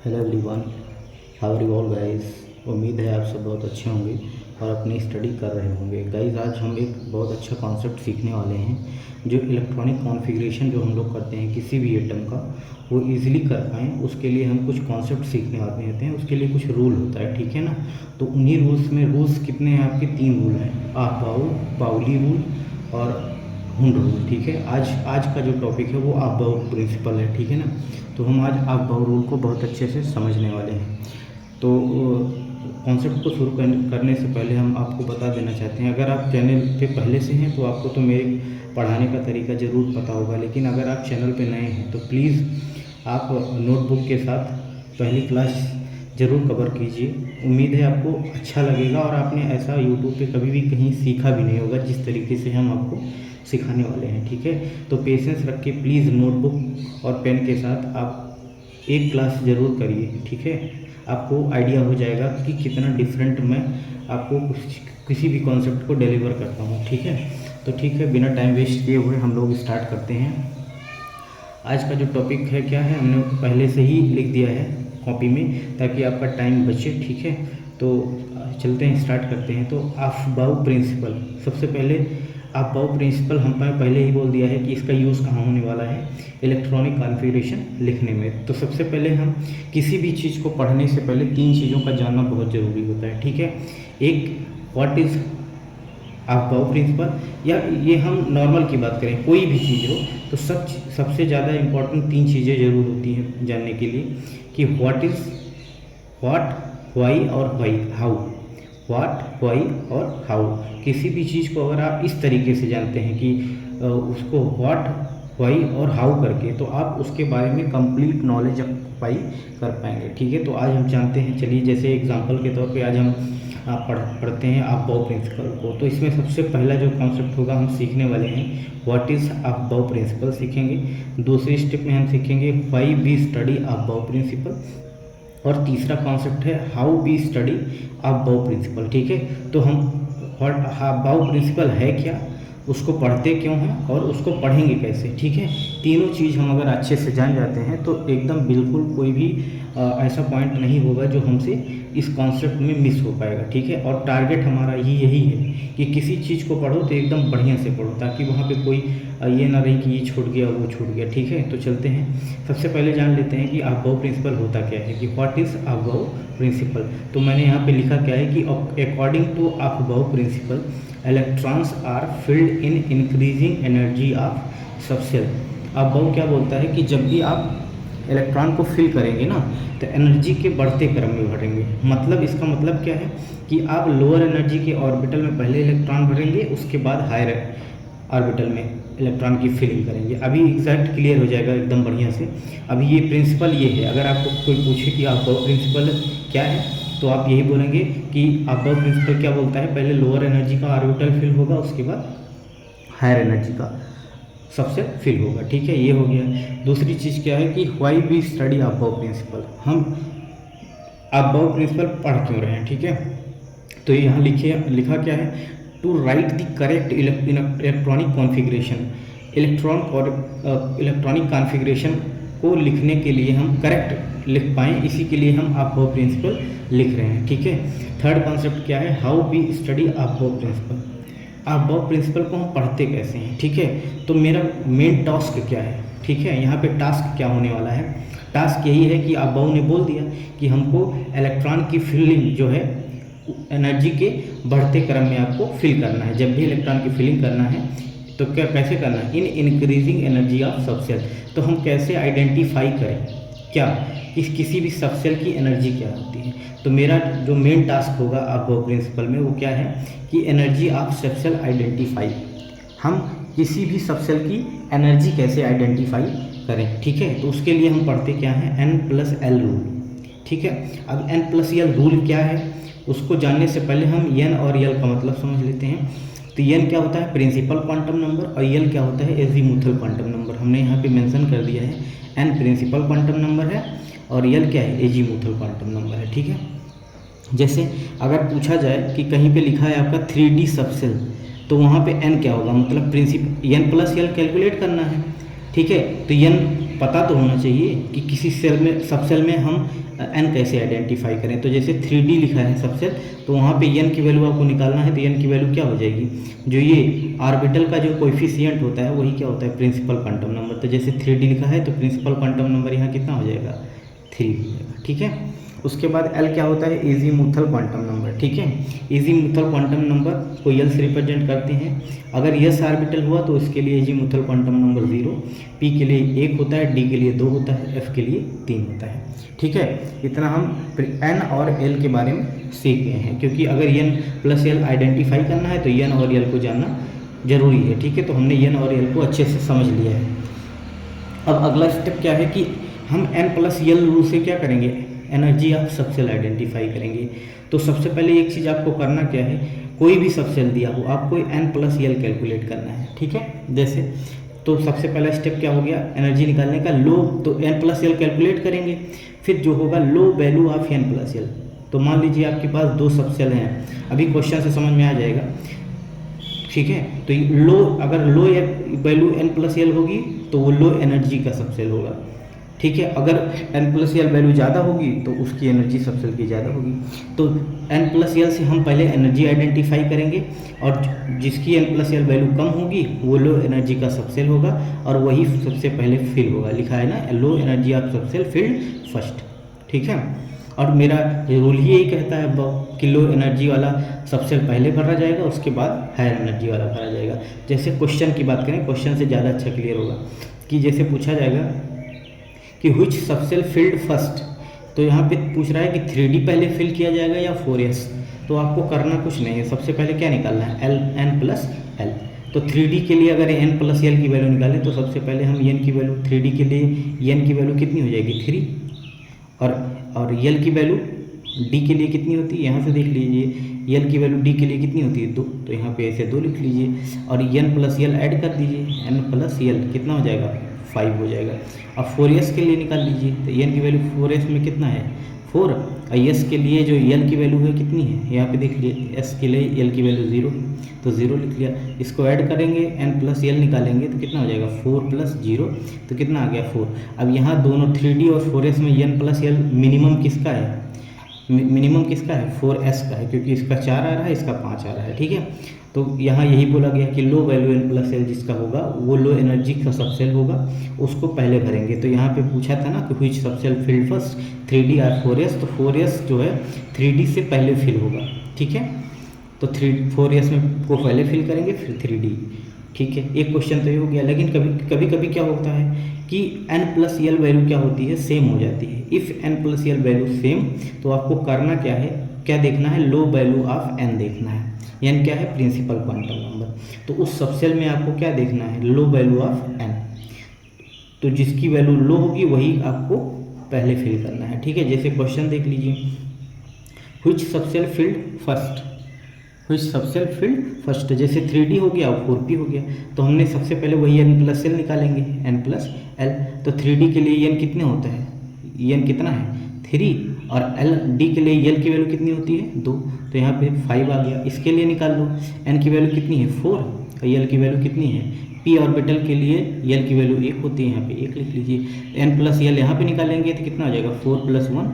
Hello everyone, how are you all guys. उम्मीद है आप सब बहुत अच्छे होंगे और अपनी स्टडी कर रहे होंगे। गाइस आज हम एक बहुत अच्छा कॉन्सेप्ट सीखने वाले हैं जो इलेक्ट्रॉनिक कॉन्फ़िगरेशन जो हम लोग करते हैं किसी भी एटम का वो इजीली कर पाएँ, उसके लिए हम कुछ कॉन्सेप्ट सीखने वाले होते हैं। उसके लिए कुछ रूल होता है, ठीक है ना। तो उन्हीं रूल्स कितने हैं आपके? 3 रूल हैं, अबाउ, पाउली रूल और हुंड रूल, ठीक है। आज का जो टॉपिक है वो अबाउ प्रिंसिपल है, ठीक है ना। तो हम आज अबाउ रूल को बहुत अच्छे से समझने वाले हैं। तो कॉन्सेप्ट को शुरू करने से पहले हम आपको बता देना चाहते हैं, अगर आप चैनल पे पहले से हैं तो आपको तो मेरे पढ़ाने का तरीका ज़रूर पता होगा, लेकिन अगर आप चैनल पे नए हैं तो प्लीज़ आप नोटबुक के साथ पहली क्लास ज़रूर कवर कीजिए। उम्मीद है आपको अच्छा लगेगा और आपने ऐसा यूट्यूब पे कभी भी कहीं सीखा भी नहीं होगा जिस तरीके से हम आपको सिखाने वाले हैं, ठीक है। तो पेशेंस रख के प्लीज़ नोटबुक और पेन के साथ आप एक क्लास ज़रूर करिए, ठीक है। आपको आइडिया हो जाएगा कि कितना डिफरेंट मैं आपको किसी भी कॉन्सेप्ट को डिलीवर करता हूँ, ठीक है। तो ठीक है, बिना टाइम वेस्ट किए हुए हम लोग स्टार्ट करते हैं। आज का जो टॉपिक है क्या है, हमने पहले से ही लिख दिया है कॉपी में ताकि आपका टाइम बचे, ठीक है। तो चलते हैं, स्टार्ट करते हैं। तो अबाउ प्रिंसिपल, सबसे पहले अबाउ प्रिंसिपल हम पहले ही बोल दिया है कि इसका यूज़ कहाँ होने वाला है, इलेक्ट्रॉनिक कॉन्फ़िगरेशन लिखने में। तो सबसे पहले हम किसी भी चीज़ को पढ़ने से पहले 3 चीज़ों का जानना बहुत ज़रूरी होता है, ठीक है। एक, व्हाट इज़ अबाउ प्रिंसिपल, या ये हम नॉर्मल की बात करें कोई भी चीज़ हो तो सबसे ज़्यादा इम्पोर्टेंट 3 चीज़ें ज़रूर होती हैं जानने के लिए कि व्हाट इज़, व्हाट, व्हाई और व्हाई, हाउ। व्हाट, व्हाई और हाउ। किसी भी चीज़ को अगर आप इस तरीके से जानते हैं कि उसको व्हाट, व्हाई और हाउ करके, तो आप उसके बारे में कंप्लीट नॉलेज अक्वाई कर पाएंगे, ठीक है। तो आज हम जानते हैं, चलिए जैसे एग्जांपल के तौर पे आज हम पढ़ते हैं अबाउ प्रिंसिपल को। तो इसमें सबसे पहला जो कॉन्सेप्ट होगा हम सीखने वाले हैं व्हाट इज़ अबाउ प्रिंसिपल सीखेंगे। दूसरी स्टेप में हम सीखेंगे why we study Aufbau principle, और तीसरा कॉन्सेप्ट है how we study Aufbau principle, ठीक है। तो हम अबाउ प्रिंसिपल है क्या, उसको पढ़ते क्यों हैं और उसको पढ़ेंगे कैसे, ठीक है। तीनों चीज़ हम अगर अच्छे से जान जाते हैं तो एकदम बिल्कुल कोई भी ऐसा पॉइंट नहीं होगा जो हमसे इस कॉन्सेप्ट में मिस हो पाएगा, ठीक है। और टारगेट हमारा यही है कि किसी चीज़ को पढ़ो तो एकदम बढ़िया से पढ़ो, ताकि वहाँ पे कोई ये ना रहे कि ये छूट गया वो छूट गया, ठीक है। तो चलते हैं, सबसे पहले जान लेते हैं कि अबाउ प्रिंसिपल होता क्या है, कि व्हाट इज़ अबाउ प्रिंसिपल। तो मैंने यहाँ पे लिखा क्या है कि according to Aufbau principle electrons are filled in increasing energy of subshell. Aufbau क्या बोलता है कि जब भी आप इलेक्ट्रॉन को फिल करेंगे ना तो एनर्जी के बढ़ते क्रम में भरेंगे। मतलब इसका मतलब क्या है कि आप लोअर एनर्जी के ऑर्बिटल में पहले इलेक्ट्रॉन भरेंगे, उसके बाद हायर ऑर्बिटल में इलेक्ट्रॉन की फिलिंग करेंगे। अभी एग्जैक्ट क्लियर हो जाएगा एकदम बढ़िया से। अभी ये प्रिंसिपल ये है, अगर आपको कोई पूछे कि अबाउ प्रिंसिपल क्या है तो आप यही बोलेंगे कि अबाउ प्रिंसिपल क्या बोलता है, पहले लोअर एनर्जी का ऑर्बिटल फिल होगा, उसके बाद हायर एनर्जी का सबसे फिल होगा, ठीक है। ये हो गया। दूसरी चीज़ क्या है कि why we study Aufbau principle, हम अबाउ प्रिंसिपल पढ़ क्यों रहे हैं, ठीक है। तो यहाँ लिखा क्या है, to write the correct electronic configuration. Electronic configuration को लिखने के लिए हम करेक्ट लिख पाएँ, इसी के लिए हम अबाउ प्रिंसिपल लिख रहे हैं, ठीक है। थर्ड कॉन्सेप्ट क्या है, how we study Aufbau principle. Aufbau principle को हम पढ़ते कैसे हैं, ठीक है। तो मेरा मेन टास्क क्या है, ठीक है। यहाँ पे टास्क क्या होने वाला है, टास्क यही है कि अबाउ ने बोल दिया कि हमको इलेक्ट्रॉन की फिलिंग जो है एनर्जी के बढ़ते क्रम में आपको फिल करना है। जब भी इलेक्ट्रॉन की फिलिंग करना है तो क्या कैसे करना है, इन इंक्रीजिंग एनर्जी ऑफ सबसेल। तो हम कैसे आइडेंटिफाई करें क्या किसी भी सबसेल की एनर्जी क्या होती है। तो मेरा जो मेन टास्क होगा अबाउ प्रिंसिपल में वो क्या है कि एनर्जी ऑफ सबसेल आइडेंटिफाई। हम किसी भी सबसेल की एनर्जी कैसे आइडेंटिफाई करें, ठीक है। तो उसके लिए हम पढ़ते क्या है, N+L रूल, ठीक है। अब N+L रूल क्या है उसको जानने से पहले हम N और L का मतलब समझ लेते हैं। तो N क्या होता है, प्रिंसिपल क्वांटम नंबर, और L क्या होता है, एजीमुथल क्वांटम नंबर। हमने यहाँ पे मेंशन कर दिया है, N प्रिंसिपल क्वांटम नंबर है और L क्या है, एजीमुथल क्वांटम नंबर है, ठीक है। जैसे अगर पूछा जाए कि कहीं पे लिखा है आपका 3D सबसेल, तो वहाँ पे N क्या होगा, मतलब N+L कैलकुलेट करना है, ठीक है। तो N पता तो होना चाहिए कि किसी सेल में, सब सेल में हम n कैसे आइडेंटिफाई करें। तो जैसे 3D लिखा है सब सेल, तो वहाँ पे n की वैल्यू आपको निकालना है, तो n की वैल्यू क्या हो जाएगी, जो ये ऑर्बिटल का जो कोएफिशिएंट होता है वही क्या होता है, प्रिंसिपल क्वांटम नंबर। तो जैसे 3D लिखा है तो प्रिंसिपल क्वांटम नंबर यहाँ कितना हो जाएगा, 3 हो जाएगा, ठीक है। उसके बाद L क्या होता है, एजीमुथल क्वांटम नंबर, ठीक है। एजीमुथल क्वांटम नंबर को L से रिप्रेजेंट करते हैं। अगर S ऑर्बिटल हुआ तो इसके लिए एजीमुथल क्वांटम नंबर 0, P के लिए 1 होता है, D के लिए 2 होता है, F के लिए 3 होता है, ठीक है। इतना हम N और L के बारे में सीख गए हैं, क्योंकि अगर N प्लस L आइडेंटिफाई करना है तो N और L को जानना जरूरी है, ठीक है। तो हमने N और L को अच्छे से समझ लिया है। अब अगला स्टेप क्या है कि हम N प्लस L रूल से क्या करेंगे, एनर्जी ऑफ सबसेल आइडेंटिफाई करेंगे। तो सबसे पहले एक चीज़ आपको करना क्या है, कोई भी सबसेल दिया हो आपको n प्लस L कैलकुलेट करना है, ठीक है। जैसे तो सबसे पहला स्टेप क्या हो गया, एनर्जी निकालने का, लो तो n प्लस L कैलकुलेट करेंगे। फिर जो होगा low value of n plus L। तो मान लीजिए आपके पास 2 सबसेल हैं, अभी क्वेश्चन से समझ में आ जाएगा, ठीक है। तो लो, अगर low value n plus L होगी तो वो लो एनर्जी का सबसेल होगा, ठीक है। अगर n प्लस L वैल्यू ज़्यादा होगी तो उसकी एनर्जी सबसेल की ज़्यादा होगी। तो n प्लस L से हम पहले एनर्जी आइडेंटिफाई करेंगे, और जिसकी n प्लस L वैल्यू कम होगी वो लो एनर्जी का सबसेल होगा, और वही सबसे पहले फिल होगा। लिखा है ना, low energy of subshell field first, ठीक है। और मेरा रूल यही कहता है कि लो एनर्जी वाला सबसेल पहले भरा जाएगा, उसके बाद हायर एनर्जी वाला भरा जाएगा। जैसे क्वेश्चन की बात करें, क्वेश्चन से ज़्यादा अच्छा क्लियर होगा कि जैसे पूछा जाएगा कि व्हिच सबसेल फिल्ड फर्स्ट, तो यहाँ पे पूछ रहा है कि 3D पहले फिल किया जाएगा या 4s। तो आपको करना कुछ नहीं है, सबसे पहले क्या निकालना है, n प्लस L। तो 3D के लिए अगर n प्लस L की वैल्यू निकालें तो सबसे पहले हम n की वैल्यू, 3D के लिए n की वैल्यू कितनी हो जाएगी, 3, और L की वैल्यू D के लिए कितनी होती है, यहाँ से देख लीजिए, L की वैल्यू D के लिए कितनी होती है, 2, तो यहाँ पे ऐसे 2 लिख लीजिए, और n प्लस L ऐड कर दीजिए, n प्लस L कितना हो जाएगा, 5 हो जाएगा। अब 4s के लिए निकाल लीजिए, तो n की वैल्यू 4s में कितना है, 4, और s के लिए जो L की वैल्यू है कितनी है, यहाँ पे देख लीजिए, s के लिए L की वैल्यू 0 है, तो 0 लिख लिया। इसको ऐड करेंगे, n प्लस L निकालेंगे तो कितना हो जाएगा, 4 प्लस 0, तो कितना आ गया, 4। अब यहाँ दोनों 3D और 4s में n प्लस L मिनिमम किसका है, मिनिमम किसका है, 4s का है, क्योंकि इसका 4 आ रहा है, इसका 5 आ रहा है, ठीक है। तो यहाँ यही बोला गया कि low value n plus L जिसका होगा वो लो एनर्जी का सबसेल होगा, उसको पहले भरेंगे। तो यहाँ पे पूछा था ना कि which subshell field first, 3D और 4s, तो 4s जो है 3D से पहले फिल होगा, ठीक है। तो 4s में को पहले फिल करेंगे, फिर 3D, ठीक है। एक क्वेश्चन तो ये हो गया। लेकिन कभी कभी क्या होता है कि n प्लस L वैल्यू क्या होती है, सेम हो जाती है। If n plus L value same, तो आपको करना क्या है, क्या देखना है, लो वैल्यू ऑफ n देखना है। n क्या है, प्रिंसिपल क्वांटम नंबर। तो उस सबसेल में आपको क्या देखना है, लो वैल्यू ऑफ n। तो जिसकी वैल्यू लो होगी वही आपको पहले फिल करना है, ठीक है। जैसे क्वेश्चन देख लीजिए, which subshell field first, which subshell field first, जैसे 3D हो गया और 4p हो गया, तो हमने सबसे पहले वही n प्लस L निकालेंगे, n प्लस L। तो 3D के लिए n कितने होता है, n कितना है, 3, और D के लिए L की वैल्यू कितनी होती है, 2, तो यहाँ पे 5 आ गया। इसके लिए निकाल लो, n की वैल्यू कितनी है, 4, और L की वैल्यू कितनी है, p ऑर्बिटल के लिए L की वैल्यू 1 होती है, यहाँ पे 1 लिख लीजिए। n प्लस L यहाँ पे निकालेंगे तो कितना हो जाएगा, 4 प्लस 1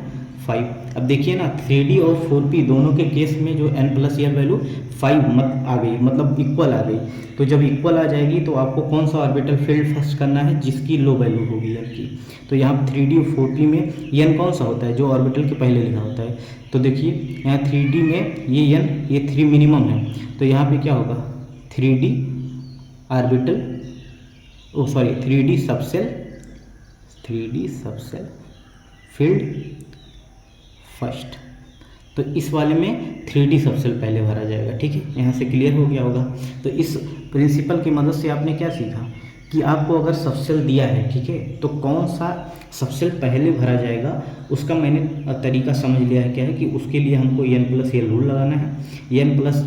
5। अब देखिए ना, 3D और 4p दोनों के केस में जो n प्लस L वैल्यू 5 आ गई, मतलब इक्वल आ गई। तो जब इक्वल आ जाएगी तो आपको कौन सा ऑर्बिटल फील्ड फर्स्ट करना है, जिसकी लो वैल्यू होगी n की। तो यहाँ 3D और 4p में n कौन सा होता है, जो ऑर्बिटल के पहले लिखा होता है। तो देखिए यहाँ 3D में ये n, ये 3 मिनिमम है, तो यहाँ पे क्या होगा, 3D orbital, oh sorry 3D subshell, 3D subshell filled first. तो इस वाले में 3D सबसेल पहले भरा जाएगा, ठीक है। यहाँ से क्लियर हो गया होगा। तो इस प्रिंसिपल की मदद से आपने क्या सीखा कि आपको अगर सबसेल दिया है, ठीक है, तो कौन सा सबसेल पहले भरा जाएगा, उसका मैंने तरीका समझ लिया है। क्या है कि उसके लिए हमको n प्लस L रूल लगाना है। n प्लस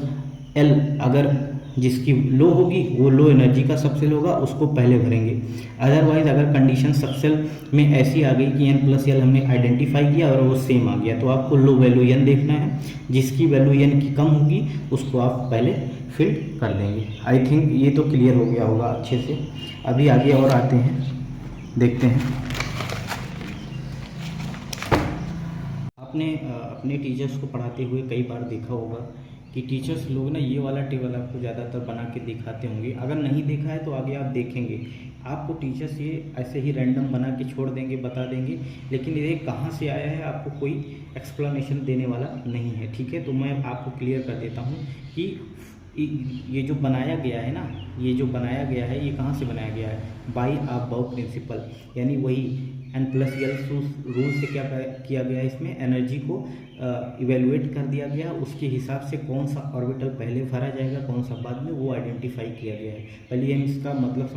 L अगर जिसकी लो होगी वो लो एनर्जी का सबसेल होगा, उसको पहले भरेंगे। अदरवाइज अगर कंडीशन सबसेल में ऐसी आ गई कि n प्लस L हमने आइडेंटिफाई किया और वो सेम आ गया, तो आपको लो वैल्यू n देखना है, जिसकी वैल्यू n की कम होगी उसको आप पहले फिल कर देंगे। आई थिंक ये तो क्लियर हो गया होगा अच्छे से। अभी आगे और आते हैं। देखते हैं। आपने अपने टीचर्स को पढ़ाते हुए कई बार देखा होगा कि टीचर्स लोग ना ये वाला टेबल आपको ज़्यादातर बना के दिखाते होंगे। अगर नहीं देखा है तो आगे आप देखेंगे, आपको टीचर्स ये ऐसे ही रैंडम बना के छोड़ देंगे, बता देंगे, लेकिन ये कहाँ से आया है आपको कोई एक्सप्लेनेशन देने वाला नहीं है। ठीक है, तो मैं आपको क्लियर कर देता हूँ कि ये जो बनाया गया है ना, ये जो बनाया गया है ये कहाँ से बनाया गया है, बाई अबव प्रिंसिपल, यानी वही N+L रूल से क्या किया गया है, इसमें एनर्जी को इवेलुएट कर दिया गया, उसके हिसाब से कौन सा ऑर्बिटल पहले भरा जाएगा कौन सा बाद में, वो आइडेंटिफाई किया गया है। पहले हम इसका मतलब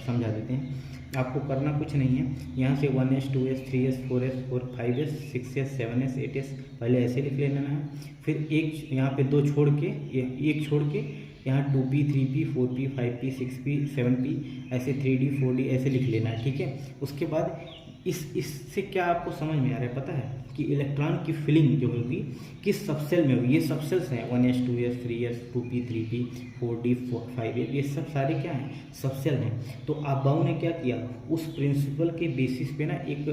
समझा देते हैं। आपको करना कुछ नहीं है, यहाँ से 1s 2s 3s 4s 5s 6s 7s 8s पहले ऐसे लिख लेना है, फिर एक यहाँ पे दो छोड़ के, एक छोड़ के यहाँ 2p 3p 4p 5p 6p 7p ऐसे 3d 4d ऐसे लिख लेना है। ठीक है, उसके बाद इससे क्या आपको समझ में आ रहा है पता है कि इलेक्ट्रॉन की फिलिंग जो होगी किस सबसेल में होगी। ये सबसेल्स हैं 1s 2s 3s 2p 3p 4d 5s, ये सब सारे क्या हैं, सबसेल हैं। तो अबव ने क्या किया, उस प्रिंसिपल के बेसिस पे ना एक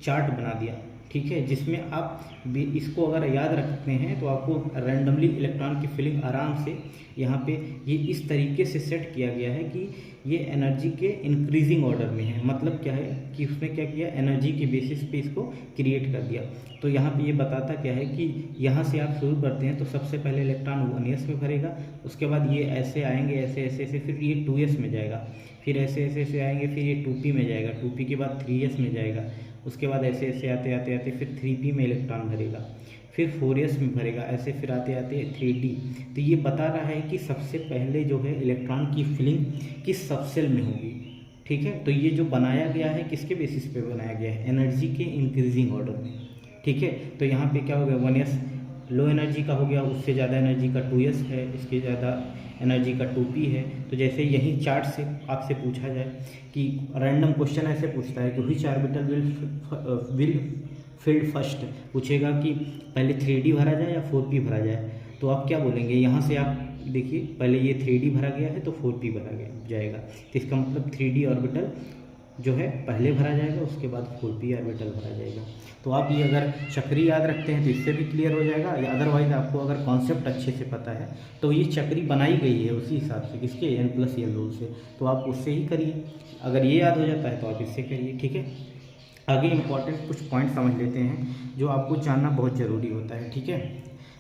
चार्ट बना दिया। ठीक है, जिसमें आप इसको अगर याद रखते हैं तो आपको रैंडमली इलेक्ट्रॉन की फिलिंग आराम से यहाँ पे ये इस तरीके से सेट किया गया है कि ये एनर्जी के इंक्रीजिंग ऑर्डर में है। मतलब क्या है कि उसने क्या किया, एनर्जी के बेसिस पे इसको क्रिएट कर दिया। तो यहाँ पे ये बताता क्या है कि यहाँ से आप शुरू करते हैं तो सबसे पहले इलेक्ट्रॉन 1s में भरेगा, उसके बाद ये ऐसे आएंगे ऐसे ऐसे ऐसे, फिर ये 2s में जाएगा, फिर ऐसे ऐसे ऐसे आएंगे, फिर ये 2p में जाएगा, 2p के बाद 3s में जाएगा, उसके बाद ऐसे ऐसे आते आते आते फिर 3p में इलेक्ट्रॉन भरेगा, फिर 4s में भरेगा, ऐसे फिर आते आते 3d। तो ये बता रहा है कि सबसे पहले जो है इलेक्ट्रॉन की फिलिंग किस सबसेल में होगी। ठीक है, तो ये जो बनाया गया है किसके बेसिस पे बनाया गया है, एनर्जी के इंक्रीजिंग ऑर्डर में। ठीक है, तो यहाँ पे क्या हो गया, 1s लो एनर्जी का हो गया, उससे ज़्यादा एनर्जी का 2s है, इसके ज़्यादा एनर्जी का 2p है। तो जैसे यही चार्ट से आपसे पूछा जाए कि रैंडम क्वेश्चन ऐसे पूछता है कि which orbital will field first, पूछेगा कि पहले 3d भरा जाए या 4p भरा जाए, तो आप क्या बोलेंगे। यहाँ से आप देखिए पहले ये 3d भरा गया है तो 4p भरा गया जाएगा, तो इसका मतलब 3d ऑर्बिटल जो है पहले भरा जाएगा, उसके बाद 4p ऑर्बिटल भरा जाएगा। तो आप ये अगर चक्री याद रखते हैं तो इससे भी क्लियर हो जाएगा, या अदरवाइज आपको अगर कॉन्सेप्ट अच्छे से पता है तो ये चक्री बनाई गई है उसी हिसाब से, किसके N+L रूल से, तो आप उससे ही करिए। अगर ये याद हो जाता है तो आप इससे करिए। ठीक है, आगे इम्पॉर्टेंट कुछ पॉइंट समझ लेते हैं जो आपको जानना बहुत ज़रूरी होता है। ठीक है,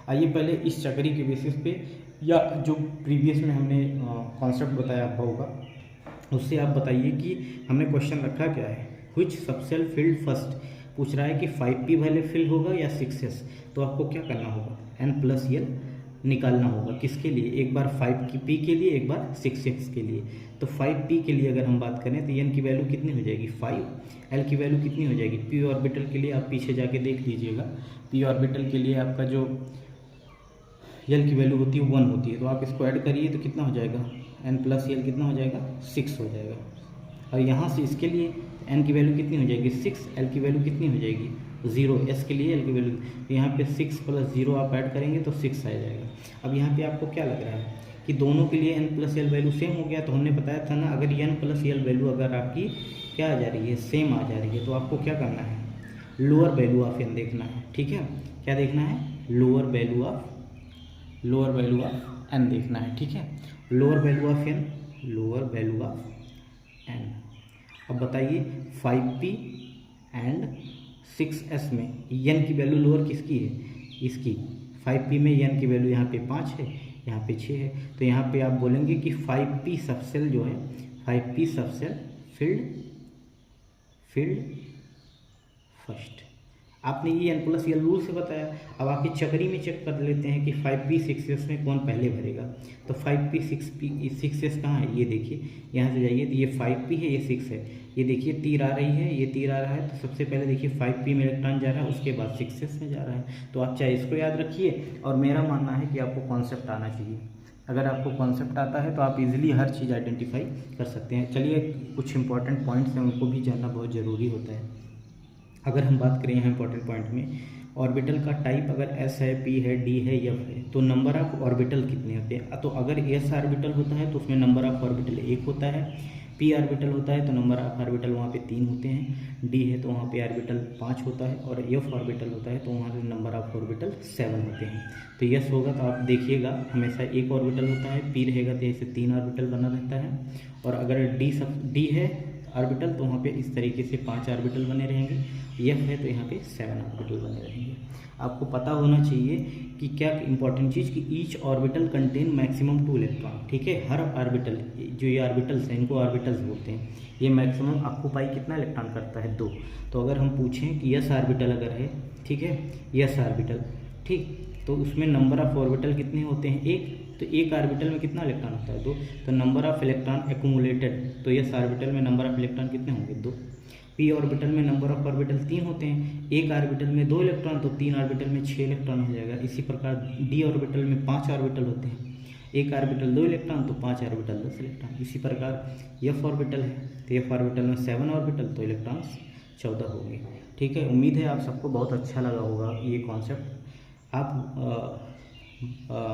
आइए पहले इस चक्री के बेसिस पे या जो प्रीवियस में हमने कॉन्सेप्ट बताया होगा उससे आप बताइए कि हमने क्वेश्चन रखा क्या है, व्हिच सबसेल फिल्ड फर्स्ट, पूछ रहा है कि 5p पहले फिल होगा या 6s। तो आपको क्या करना होगा, N+L निकालना होगा, किसके लिए, एक बार 5p के लिए एक बार 6s के लिए। तो 5p के लिए अगर हम बात करें तो n की वैल्यू कितनी हो जाएगी 5, l की वैल्यू कितनी हो जाएगी, p ऑर्बिटल के लिए आप पीछे जाके देख लीजिएगा, p ऑर्बिटल के लिए आपका जो l की वैल्यू होती है 1 होती है, तो आप इसको ऐड करिए तो कितना हो जाएगा, N+L कितना हो जाएगा 6 हो जाएगा। और यहाँ से इसके लिए n की वैल्यू कितनी हो जाएगी 6, l की वैल्यू कितनी हो जाएगी 0, s के लिए l की वैल्यू, तो यहाँ पे 6 + 0 आप ऐड करेंगे तो 6 आ जाएगा। अब यहाँ पे आपको क्या लग रहा है कि दोनों के लिए N+L वैल्यू सेम हो गया, तो हमने बताया था ना अगर N+L वैल्यू अगर आपकी क्या आ जा रही है, सेम आ जा रही है, तो आपको क्या करना है, लोअर वैल्यू ऑफ n देखना है। ठीक है, क्या देखना है, लोअर वैल्यू ऑफ n देखना है। ठीक है, लोअर वैल्यू ऑफ n। अब बताइए 5p एंड 6s में n की वैल्यू लोअर किसकी है, इसकी। 5p में n की वैल्यू यहाँ पे 5 है, यहाँ पे 6 है, तो यहाँ पे आप बोलेंगे कि 5p सबसेल जो है 5p सबसेल फील्ड फर्स्ट। आपने ये N+L रूल से बताया। अब आपकी चक्री में चेक कर लेते हैं कि 5p 6s में कौन पहले भरेगा। तो 5p 6s कहाँ है, ये देखिए, यहाँ से जाइए तो ये 5p है, ये 6 है, ये देखिए तीर आ रही है, ये तीर आ रहा है, तो सबसे पहले देखिए 5p में इलेक्ट्रॉन जा रहा है, उसके बाद 6s में जा रहा है। तो आप चाहे इसको याद रखिए, और मेरा मानना है कि आपको कॉन्सेप्ट आना चाहिए। अगर आपको कॉन्सेप्ट आता है तो आप इजीली हर चीज़ आइडेंटिफाई कर सकते हैं। चलिए कुछ इंपॉर्टेंट पॉइंट्स हैं, उनको भी जानना बहुत ज़रूरी होता है। अगर हम बात करें यहाँ इंपॉर्टेंट पॉइंट में, ऑर्बिटल का टाइप अगर s है, p है, d है, f है, तो नंबर ऑफ ऑर्बिटल कितने होते हैं। तो अगर s ऑर्बिटल होता है तो उसमें नंबर ऑफ ऑर्बिटल 1 होता है, p p ऑर्बिटल होता है तो नंबर ऑफ ऑर्बिटल वहाँ पे 3 होते हैं, d है तो वहाँ पे ऑर्बिटल 5 होता है, और f ऑर्बिटल होता है तो वहाँ पे नंबर ऑफ ऑर्बिटल 7 होते हैं। तो यस होगा तो आप देखिएगा हमेशा एक ऑर्बिटल होता है, p रहेगा तो ऐसे 3 ऑर्बिटल बना रहता है, और अगर d है ऑर्बिटल तो वहाँ पे इस तरीके से 5 ऑर्बिटल बने रहेंगे, एफ है तो यहाँ पे 7 ऑर्बिटल बने रहेंगे। आपको पता होना चाहिए कि क्या इंपॉर्टेंट चीज़ कि each orbital contain maximum 2 electron, ठीक है। हर ऑर्बिटल, जो ये ऑर्बिटल्स हैं इनको ऑर्बिटल्स बोलते हैं, ये मैक्सिमम ऑक्यूपाई कितना इलेक्ट्रॉन करता है 2। तो अगर हम पूछें कि यस ऑर्बिटल अगर है, ठीक है, यस ऑर्बिटल, ठीक, तो उसमें नंबर ऑफ ऑर्बिटल कितने होते हैं 1, तो एक ऑर्बिटल में कितना इलेक्ट्रॉन होता है 2, तो नंबर ऑफ इलेक्ट्रॉन एक्यूमुलेटेड, तो यस ऑर्बिटल में नंबर ऑफ इलेक्ट्रॉन कितने होंगे 2। पी ऑर्बिटल में नंबर ऑफ ऑर्बिटल 3 होते हैं, एक ऑर्बिटल में 2 इलेक्ट्रॉन तो 3 ऑर्बिटल में 6 इलेक्ट्रॉन हो जाएगा। इसी प्रकार डी ऑर्बिटल में 5 ऑर्बिटल होते हैं, एक ऑर्बिटल 2 इलेक्ट्रॉन तो 5 ऑर्बिटल 10 इलेक्ट्रॉन। इसी प्रकार एफ ऑर्बिटल है तो एफ ऑर्बिटल में 7 ऑर्बिटल तो इलेक्ट्रॉन्स 14 होंगे, ठीक है। उम्मीद है आप सबको बहुत अच्छा लगा होगा ये कॉन्सेप्ट। आप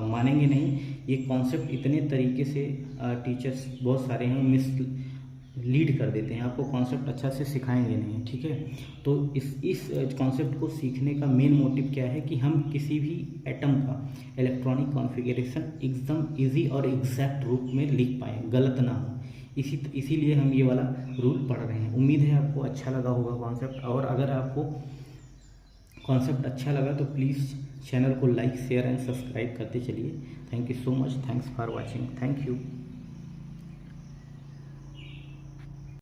मानेंगे नहीं, ये कॉन्सेप्ट इतने तरीके से टीचर्स बहुत सारे हैं मिस लीड कर देते हैं, आपको कॉन्सेप्ट अच्छा से सिखाएंगे नहीं, ठीक है। तो इस कॉन्सेप्ट को सीखने का मेन मोटिव क्या है कि हम किसी भी एटम का इलेक्ट्रॉनिक कॉन्फ़िगरेशन एकदम इजी और एग्जैक्ट रूप में लिख पाएँ, गलत ना हो, इसीलिए हम ये वाला रूल पढ़ रहे हैं। उम्मीद है आपको अच्छा लगा होगा कॉन्सेप्ट, और अगर आपको कॉन्सेप्ट अच्छा लगा तो प्लीज़ चैनल को लाइक शेयर एंड सब्सक्राइब करते चलिए। Thank you so much, thanks for watching, thank you.